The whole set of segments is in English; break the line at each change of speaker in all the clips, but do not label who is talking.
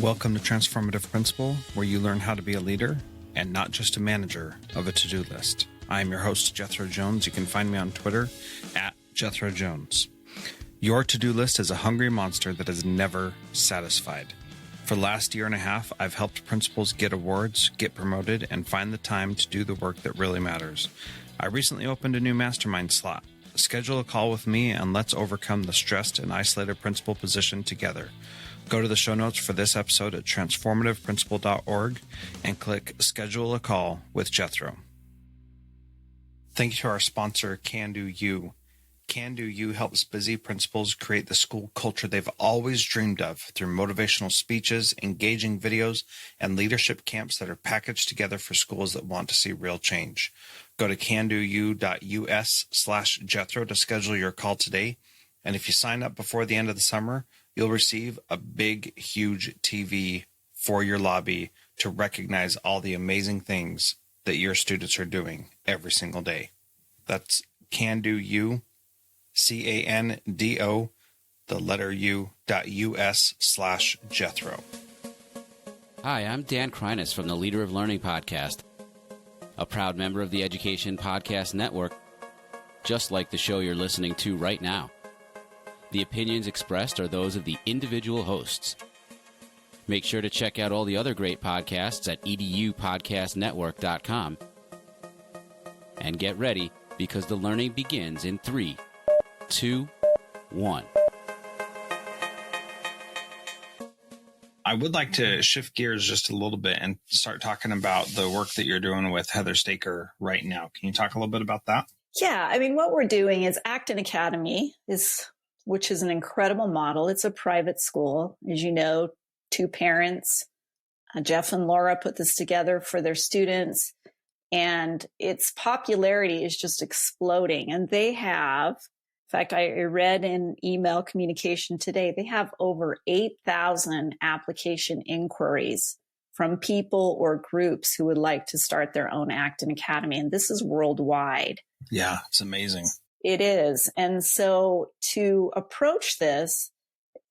Welcome to Transformative Principal, where you learn how to be a leader and not just a manager of a to-do list. I am your host, Jethro Jones. You can find me on Twitter at Jethro Jones. Your to-do list is a hungry monster that is never satisfied. For the last year and a half, I've helped principals get awards, get promoted, and find the time to do the work that really matters. I recently opened a new mastermind slot. Schedule a call with me and let's overcome the stressed and isolated principal position together. Go to the show notes for this episode at transformativeprincipal.org and click Schedule a Call with Jethro. Thank you to our sponsor, Can Do You. Can Do You helps busy principals create the school culture they've always dreamed of through motivational speeches, engaging videos, and leadership camps that are packaged together for schools that want to see real change. Go to candou.us/Jethro to schedule your call today. And if you sign up before the end of the summer, you'll receive a big, huge TV for your lobby to recognize all the amazing things that your students are doing every single day. That's CanDoU, CANDO, the letter U.us/Jethro.
Hi, I'm Dan Kreines from the Leader of Learning podcast, a proud member of the Education Podcast Network, just like the show you're listening to right now. The opinions expressed are those of the individual hosts. Make sure to check out all the other great podcasts at edupodcastnetwork.com. And get ready, because the learning begins in 3, 2, 1.
I would like to shift gears just a little bit and start talking about the work that you're doing with Heather Staker right now. Can you talk a little bit about that?
Yeah, I mean, what we're doing is Acton Academy, which is an incredible model. It's a private school. As you know, 2 parents, Jeff and Laura, put this together for their students, and its popularity is just exploding. And they have, in fact, I read in email communication today, they have over 8,000 application inquiries from people or groups who would like to start their own Acton Academy. And this is worldwide.
Yeah, it's amazing.
It is. And so to approach this,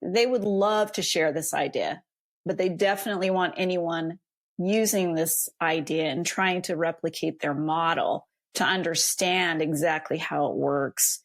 they would love to share this idea, but they definitely want anyone using this idea and trying to replicate their model to understand exactly how it works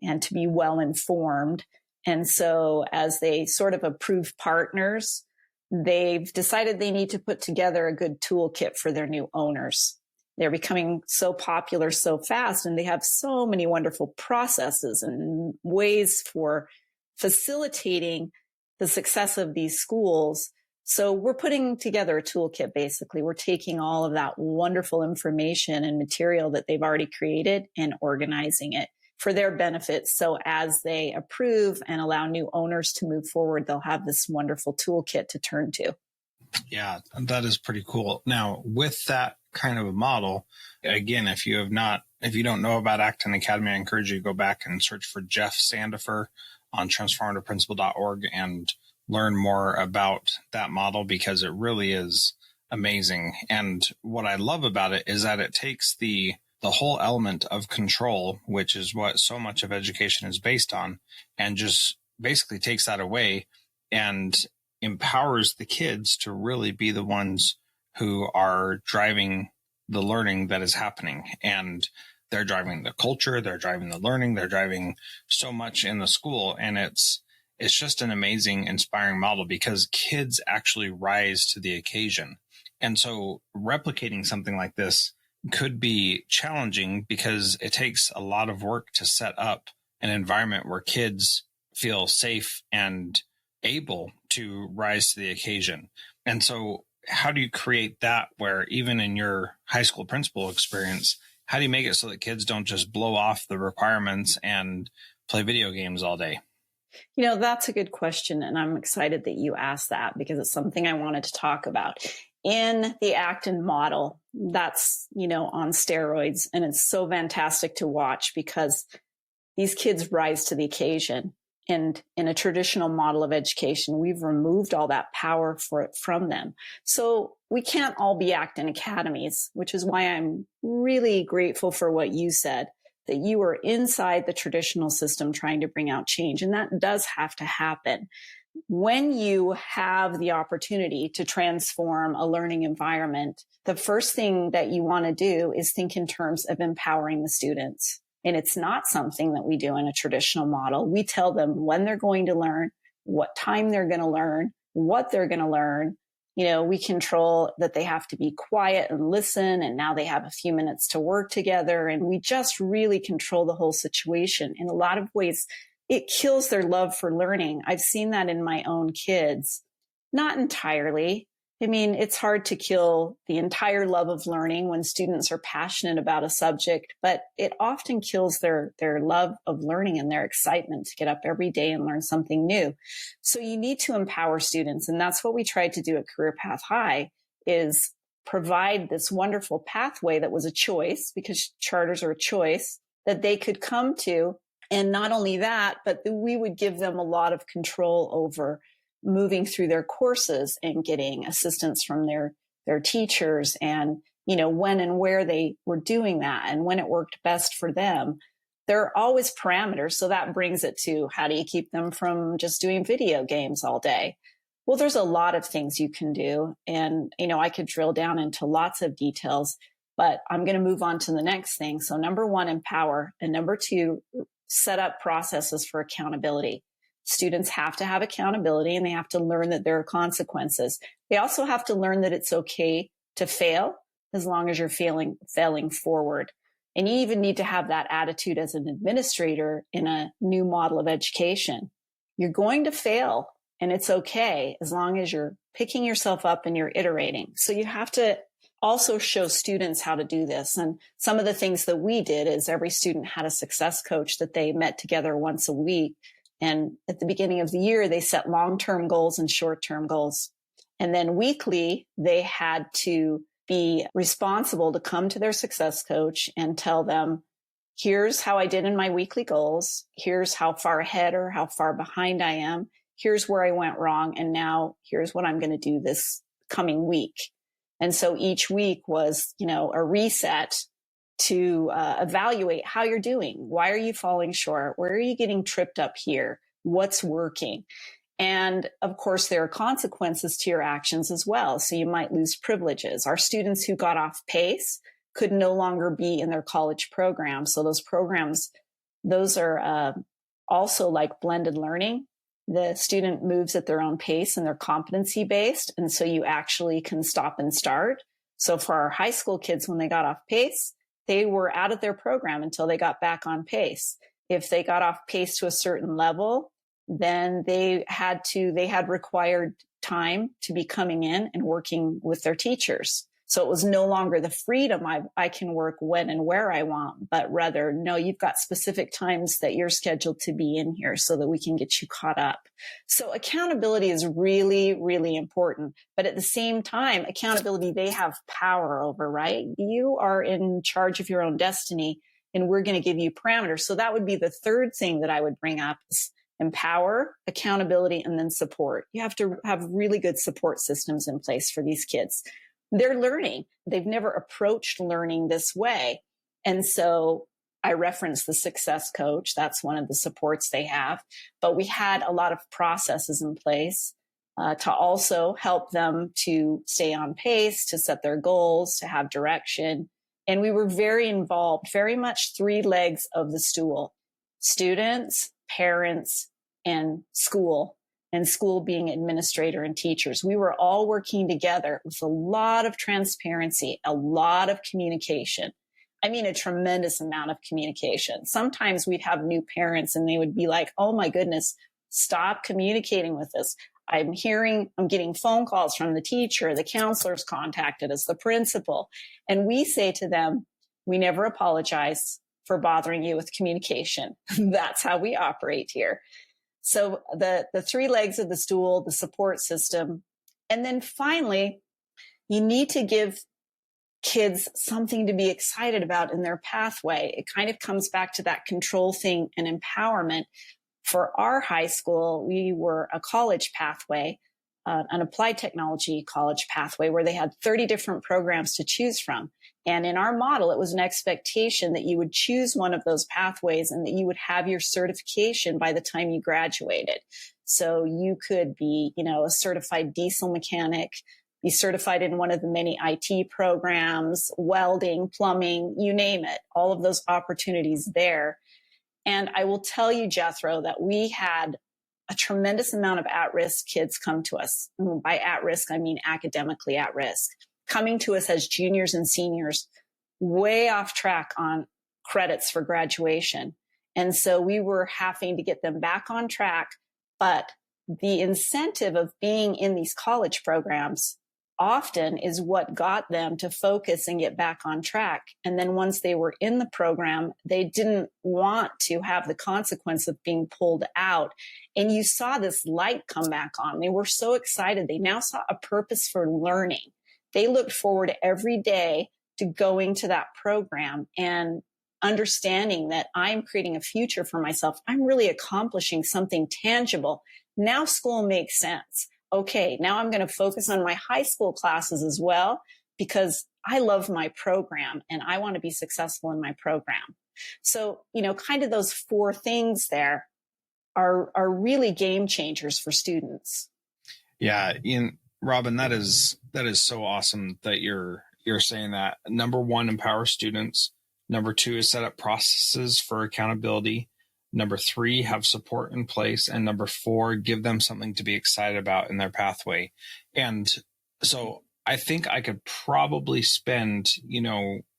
and to be well informed. And so as they sort of approve partners, they've decided they need to put together a good toolkit for their new owners. They're becoming so popular so fast, and they have so many wonderful processes and ways for facilitating the success of these schools. So we're putting together a toolkit, basically. We're taking all of that wonderful information and material that they've already created and organizing it for their benefit. So as they approve and allow new owners to move forward, they'll have this wonderful toolkit to turn to.
Yeah, that is pretty cool. Now, with that kind of a model, again, if you don't know about Acton Academy, I encourage you to go back and search for Jeff Sandifer on transformativeprincipal.org and learn more about that model, because it really is amazing. And what I love about it is that it takes the whole element of control, which is what so much of education is based on, and just basically takes that away and empowers the kids to really be the ones who are driving the learning that is happening. And they're driving the culture, they're driving the learning, they're driving so much in the school. And it's just an amazing, inspiring model, because kids actually rise to the occasion. And so replicating something like this could be challenging, because it takes a lot of work to set up an environment where kids feel safe and able to rise to the occasion. And so how do you create that, where even in your high school principal experience, how do you make it so that kids don't just blow off the requirements and play video games all day?
You know, that's a good question. And I'm excited that you asked that, because it's something I wanted to talk about. In the Acton model, that's, on steroids. And it's so fantastic to watch, because these kids rise to the occasion. And in a traditional model of education, we've removed all that power from them. So we can't all be Acton Academies, which is why I'm really grateful for what you said, that you are inside the traditional system trying to bring out change. And that does have to happen. when you have the opportunity to transform a learning environment, the first thing that you want to do is think in terms of empowering the students. And it's not something that we do in a traditional model. We tell them when they're going to learn, what time they're going to learn, what they're going to learn. We control that they have to be quiet and listen. And now they have a few minutes to work together. And we just really control the whole situation. In a lot of ways, it kills their love for learning. I've seen that in my own kids. Not entirely. I mean, it's hard to kill the entire love of learning when students are passionate about a subject, but it often kills their love of learning and their excitement to get up every day and learn something new. So you need to empower students. And that's what we tried to do at Career Path High, is provide this wonderful pathway that was a choice, because charters are a choice, that they could come to. And not only that, but we would give them a lot of control over moving through their courses and getting assistance from their teachers, and, when and where they were doing that and when it worked best for them. There are always parameters. So that brings it to, how do you keep them from just doing video games all day? Well, there's a lot of things you can do. And, I could drill down into lots of details, but I'm going to move on to the next thing. So number one, empower. And number two, set up processes for accountability. Students have to have accountability, and they have to learn that there are consequences. They also have to learn that it's okay to fail, as long as you're failing forward. And you even need to have that attitude as an administrator in a new model of education. You're going to fail, and it's okay, as long as you're picking yourself up and you're iterating. So you have to also show students how to do this. And some of the things that we did is every student had a success coach that they met together once a week. And at the beginning of the year, they set long-term goals and short-term goals. And then weekly, they had to be responsible to come to their success coach and tell them, here's how I did in my weekly goals. Here's how far ahead or how far behind I am. Here's where I went wrong. And now here's what I'm going to do this coming week. And so each week was, a reset to evaluate how you're doing. Why are you falling short? Where are you getting tripped up here? What's working? And of course, there are consequences to your actions as well. So you might lose privileges. Our students who got off pace could no longer be in their college program. So those programs, those are also like blended learning. The student moves at their own pace and they're competency based. And so you actually can stop and start. So for our high school kids, when they got off pace, they were out of their program until they got back on pace. If they got off pace to a certain level, then they had required time to be coming in and working with their teachers. So it was no longer the freedom I can work when and where I want, but rather, no, you've got specific times that you're scheduled to be in here so that we can get you caught up. So accountability is really, really important. But at the same time, accountability, they have power over, right? You are in charge of your own destiny, and we're going to give you parameters. So that would be the third thing that I would bring up is empower, accountability, and then support. You have to have really good support systems in place for these kids. They're learning. They've never approached learning this way. And so I referenced the success coach. That's one of the supports they have. But we had a lot of processes in place to also help them to stay on pace, to set their goals, to have direction. And we were very involved, very much three legs of the stool: students, parents, and school. And school being administrator and teachers. We were all working together with a lot of transparency, a lot of communication. I mean, a tremendous amount of communication. Sometimes we'd have new parents and they would be like, oh my goodness, stop communicating with us. I'm getting phone calls from the teacher, the counselors contacted us, the principal. And we say to them, we never apologize for bothering you with communication. That's how we operate here. So the three legs of the stool, the support system. And then finally, you need to give kids something to be excited about in their pathway. It kind of comes back to that control thing and empowerment. For our high school, we were a college pathway, an applied technology college pathway where they had 30 different programs to choose from. And in our model, it was an expectation that you would choose one of those pathways and that you would have your certification by the time you graduated. So you could be, a certified diesel mechanic, be certified in one of the many IT programs, welding, plumbing, you name it, all of those opportunities there. And I will tell you, Jethro, that we had a tremendous amount of at-risk kids come to us. And by at-risk, I mean academically at risk, coming to us as juniors and seniors, way off track on credits for graduation. And so we were having to get them back on track. But the incentive of being in these college programs often is what got them to focus and get back on track. And then once they were in the program, they didn't want to have the consequence of being pulled out. And you saw this light come back on. They were so excited. They now saw a purpose for learning. They looked forward every day to going to that program and understanding that I'm creating a future for myself. I'm really accomplishing something tangible. Now school makes sense. Okay, now I'm going to focus on my high school classes as well, because I love my program and I want to be successful in my program. So, kind of those four things there are really game changers for students.
Yeah, Robyn, that is so awesome that you're saying that. Number one, empower students. Number two is set up processes for accountability. Number three, have support in place. And number four, give them something to be excited about in their pathway. And so I think I could probably spend,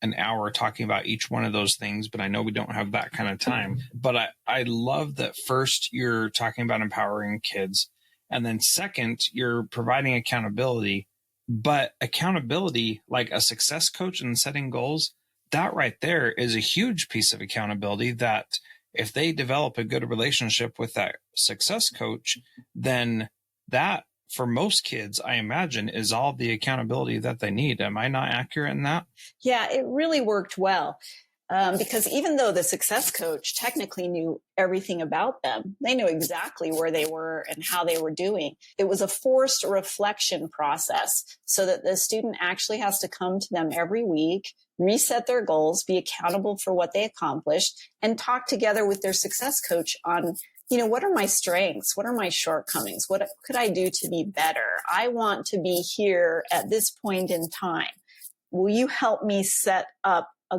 an hour talking about each one of those things, but I know we don't have that kind of time. But I love that first you're talking about empowering kids. And then second, you're providing accountability. But accountability, like a success coach and setting goals, that right there is a huge piece of accountability that if they develop a good relationship with that success coach, then that for most kids, I imagine, is all the accountability that they need. Am I not accurate in that?
Yeah, it really worked well. Because even though the success coach technically knew everything about them, they knew exactly where they were and how they were doing. It was a forced reflection process so that the student actually has to come to them every week, reset their goals, be accountable for what they accomplished, and talk together with their success coach on, what are my strengths? What are my shortcomings? What could I do to be better? I want to be here at this point in time. Will you help me set up a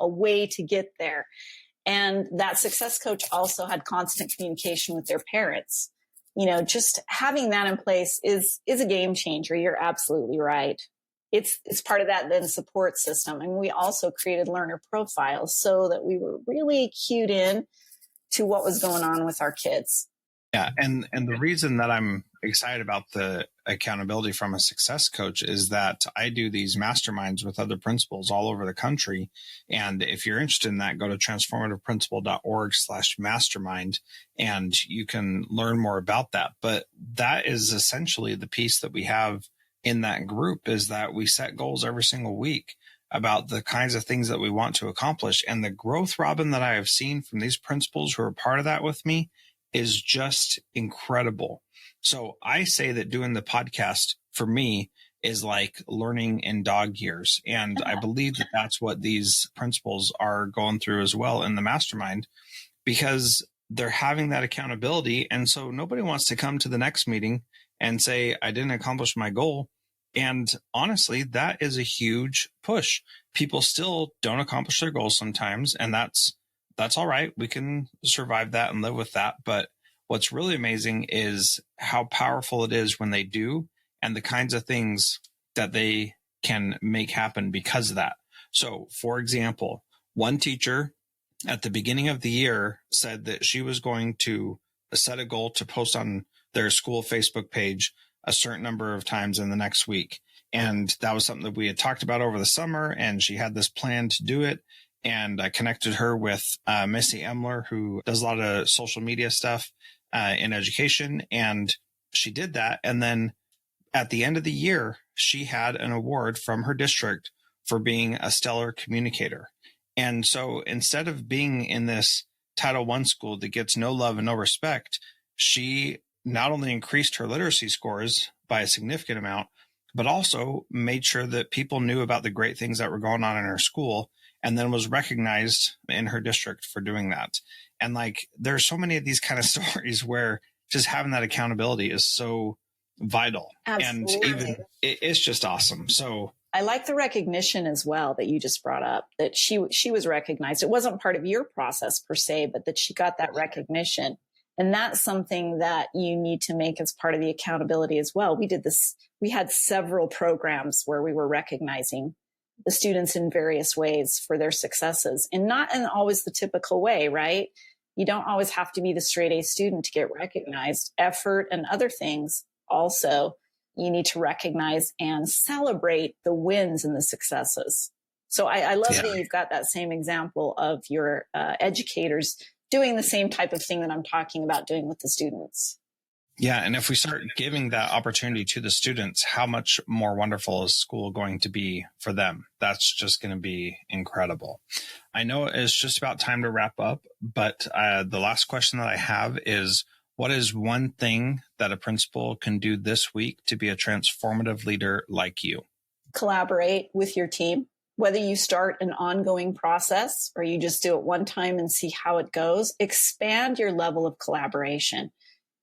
way to get there? And that success coach also had constant communication with their parents. Just having that in place is a game changer. You're absolutely right. It's part of that then support system. And we also created learner profiles so that we were really cued in to what was going on with our kids.
Yeah. And the reason that I'm excited about the accountability from a success coach is that I do these masterminds with other principals all over the country. And if you're interested in that, go to transformativeprincipal.org/mastermind and you can learn more about that. But that is essentially the piece that we have in that group, is that we set goals every single week about the kinds of things that we want to accomplish. And the growth, Robyn, that I have seen from these principals who are part of that with me is just incredible. So I say that doing the podcast for me is like learning in dog years. And I believe that that's what these principals are going through as well in the mastermind, because they're having that accountability. And so nobody wants to come to the next meeting and say, I didn't accomplish my goal. And honestly, that is a huge push. People still don't accomplish their goals sometimes, and that's all right. We can survive that and live with that. But what's really amazing is how powerful it is when they do, and the kinds of things that they can make happen because of that. So, for example, one teacher at the beginning of the year said that she was going to set a goal to post on their school Facebook page a certain number of times in the next week. And that was something that we had talked about over the summer, and she had this plan to do it. And I connected her with Missy Emler, who does a lot of social media stuff in education. And she did that. And then at the end of the year, she had an award from her district for being a stellar communicator. And so instead of being in this Title I school that gets no love and no respect, she not only increased her literacy scores by a significant amount, but also made sure that people knew about the great things that were going on in her school, and then was recognized in her district for doing that. And there's so many of these kind of stories where just having that accountability is so vital.
Absolutely.
And even it's just awesome. So
I like the recognition as well that you just brought up, that she was recognized. It wasn't part of your process per se, but that she got that recognition. And that's something that you need to make as part of the accountability as well. We did this. We had several programs where we were recognizing the students in various ways for their successes, and not in always the typical way, right? You don't always have to be the straight A student to get recognized. Effort and other things also you need to recognize and celebrate the wins and the successes. So I love that you've got that same example of your educators doing the same type of thing that I'm talking about doing with the students.
Yeah. And if we start giving that opportunity to the students, how much more wonderful is school going to be for them? That's just going to be incredible. I know it's just about time to wrap up, but the last question that I have is, what is one thing that a principal can do this week to be a transformative leader like you?
Collaborate with your team, whether you start an ongoing process or you just do it one time and see how it goes. Expand your level of collaboration.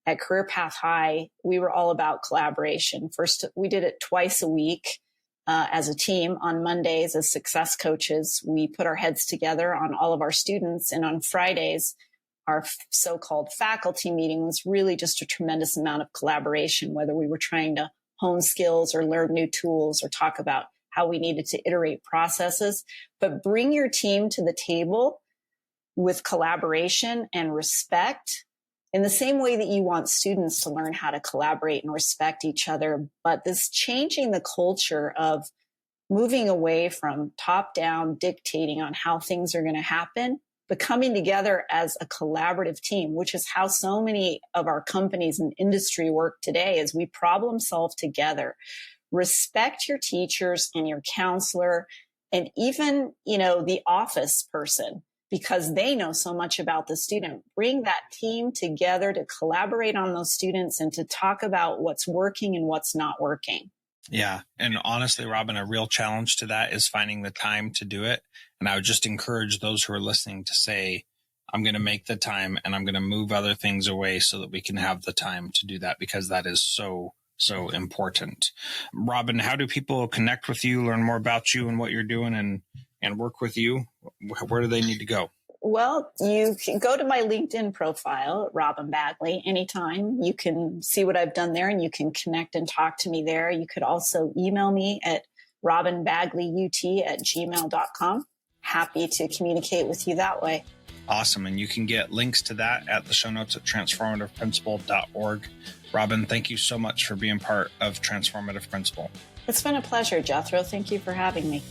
At Career Path High, we were all about collaboration. First, we did it twice a week as a team. On Mondays, as success coaches, we put our heads together on all of our students. And on Fridays, our so-called faculty meeting was really just a tremendous amount of collaboration, whether we were trying to hone skills or learn new tools or talk about how we needed to iterate processes. But bring your team to the table with collaboration and respect in the same way that you want students to learn how to collaborate and respect each other. But this changing the culture of moving away from top-down dictating on how things are going to happen, but coming together as a collaborative team, which is how so many of our companies and industry work today, is we problem solve together. Respect your teachers and your counselor and even, the office person, because they know so much about the student. Bring that team together to collaborate on those students and to talk about what's working and what's not working.
Yeah. And honestly, Robyn, a real challenge to that is finding the time to do it. And I would just encourage those who are listening to say, I'm going to make the time and I'm going to move other things away so that we can have the time to do that, because that is so important. Robyn, how do people connect with you, learn more about you and what you're doing and work with you? Where do they need to go?
Well, you can go to my LinkedIn profile, Robyn Bagley, anytime. You can see what I've done there and you can connect and talk to me there. You could also email me at robynbagleyut@gmail.com. Happy to communicate with you that way.
Awesome. And you can get links to that at the show notes at transformativeprincipal.org. Robyn, thank you so much for being part of Transformative Principal.
It's been a pleasure, Jethro. Thank you for having me.